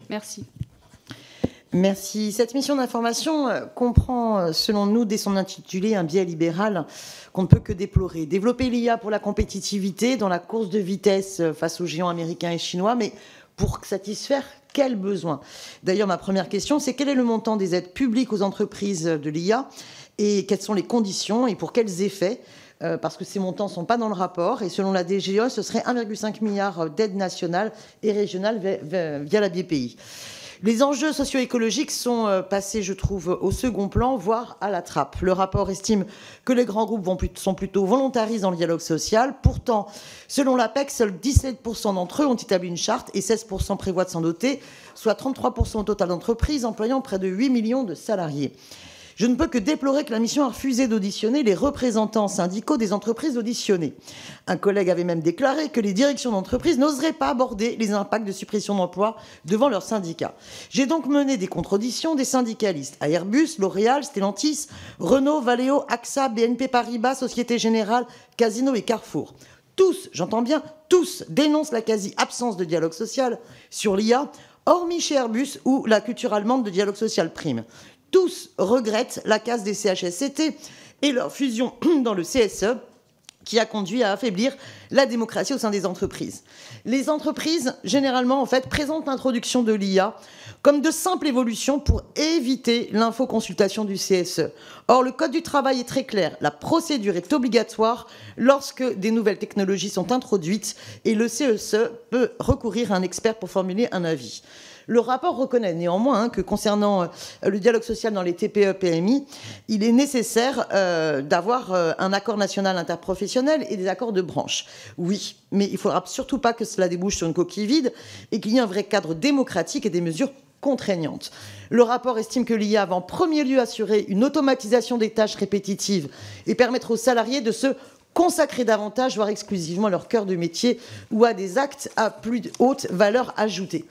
Merci. Merci. Cette mission d'information comprend, selon nous, dès son intitulé, un biais libéral qu'on ne peut que déplorer. Développer l'IA pour la compétitivité dans la course de vitesse face aux géants américains et chinois, mais pour satisfaire quels besoins? D'ailleurs, ma première question, c'est quel est le montant des aides publiques aux entreprises de l'IA et quelles sont les conditions et pour quels effets? Parce que ces montants ne sont pas dans le rapport. Et selon la DGE, ce serait 1,5 milliard d'aides nationales et régionales via la BPI. Les enjeux socio-écologiques sont passés, je trouve, au second plan, voire à la trappe. Le rapport estime que les grands groupes sont plutôt volontaristes dans le dialogue social. Pourtant, selon l'APEC, seuls 17% d'entre eux ont établi une charte et 16% prévoient de s'en doter, soit 33% au total d'entreprises employant près de 8 millions de salariés. Je ne peux que déplorer que la mission a refusé d'auditionner les représentants syndicaux des entreprises auditionnées. Un collègue avait même déclaré que les directions d'entreprise n'oseraient pas aborder les impacts de suppression d'emplois devant leurs syndicats. J'ai donc mené des contre-auditions des syndicalistes à Airbus, L'Oréal, Stellantis, Renault, Valeo, AXA, BNP Paribas, Société Générale, Casino et Carrefour. Tous, j'entends bien, tous dénoncent la quasi-absence de dialogue social sur l'IA, hormis chez Airbus où la culture allemande de dialogue social prime. Tous regrettent la casse des CHSCT et leur fusion dans le CSE qui a conduit à affaiblir la démocratie au sein des entreprises. Les entreprises, généralement, en fait, présentent l'introduction de l'IA comme de simples évolutions pour éviter l'infoconsultation du CSE. Or, le Code du travail est très clair. La procédure est obligatoire lorsque des nouvelles technologies sont introduites et le CSE peut recourir à un expert pour formuler un avis. Le rapport reconnaît néanmoins que concernant le dialogue social dans les TPE-PMI, il est nécessaire d'avoir un accord national interprofessionnel et des accords de branche. Oui, mais il ne faudra surtout pas que cela débouche sur une coquille vide et qu'il y ait un vrai cadre démocratique et des mesures contraignantes. Le rapport estime que l'IA va en premier lieu assurer une automatisation des tâches répétitives et permettre aux salariés de se consacrer davantage, voire exclusivement à leur cœur de métier ou à des actes à plus haute valeur ajoutée.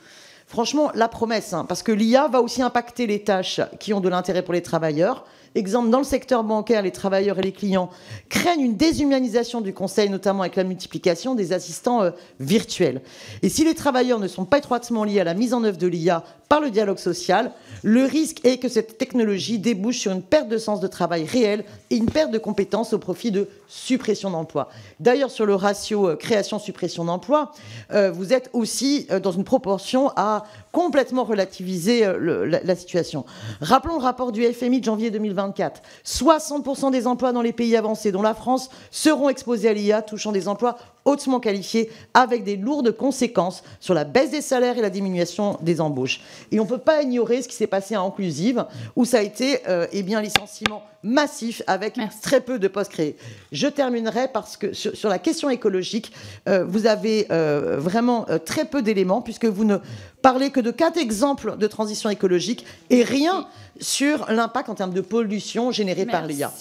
Franchement, la promesse, parce que l'IA va aussi impacter les tâches qui ont de l'intérêt pour les travailleurs. Exemple, dans le secteur bancaire, les travailleurs et les clients craignent une déshumanisation du conseil, notamment avec la multiplication des assistants virtuels. Et si les travailleurs ne sont pas étroitement liés à la mise en œuvre de l'IA par le dialogue social, le risque est que cette technologie débouche sur une perte de sens de travail réel et une perte de compétences au profit de suppression d'emplois. D'ailleurs, sur le ratio création-suppression d'emplois, vous êtes aussi dans une proportion à complètement relativiser la situation. Rappelons le rapport du FMI de janvier 2024. 60% des emplois dans les pays avancés, dont la France, seront exposés à l'IA, touchant des emplois hautement qualifiés, avec des lourdes conséquences sur la baisse des salaires et la diminution des embauches. Et on ne peut pas ignorer ce qui s'est passé à Inclusive, où ça a été licenciement massif avec très peu de postes créés. Je terminerai parce que sur la question écologique, vous avez vraiment très peu d'éléments, puisque vous ne parlez que de 4 exemples de transition écologique et rien sur l'impact en termes de pollution générée par l'IA.